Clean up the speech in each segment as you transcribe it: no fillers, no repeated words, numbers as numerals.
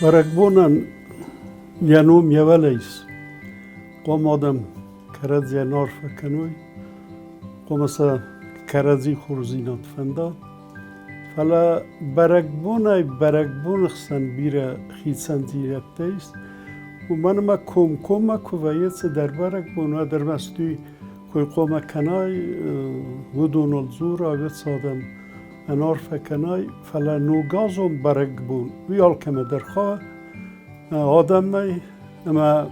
Barakbonan yanum yavaleis. Qom adam karadzi narfa kanui. Qomasa karadzi khurzinat fanda. Fala barakbon xsan bira khitsan ziyatteis. و من ما کم کویت در barakbon و در مستوی کوی قوم کنای ودون الزور آگت سادم انارف کنای فلا نوگازم barakbon ویال کم در خواه آدم می اما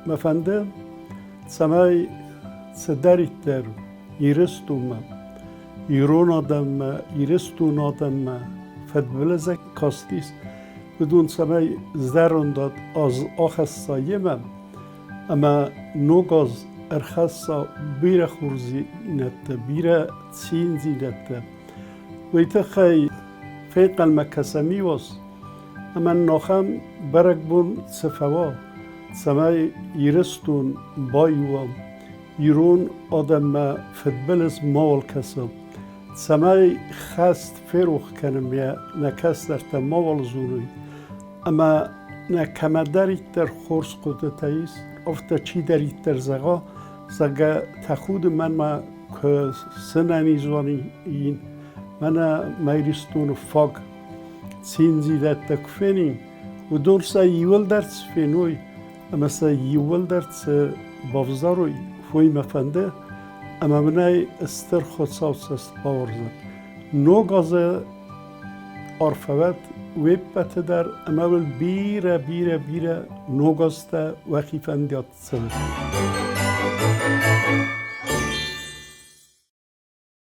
مفنده سمای سدریت در ایرستو ما ایرون آدم ما ایرستون آدم ما فدبلزک کاستیست بدون سمای زرون داد از آخستا یمم اما نوگاز ارخستا بیره خورزی نته بیره چین زی نته ویت خی فیق المکسمی واس اما ناخم barakbon صفوا سمای ایرستون بایوام ایرون آدم ما فدبلز مال کسم سمای خست فروخ کنم یا نکس در تمال زوری اما نکمه دارید در خورس قدرت است افتا چی دارید در زغا تخود من ما که سنانی زوانی این من میرستون فاگ سین زیدت تکفنی و دور سا یول درد فنوی اما سا یول درد بافزاروی فوی مفنده اما منای استر خود ساوس است باورزد نو گازه آرفوت ویب بته در اما ول بیره نو گازته وخی فندیات سبت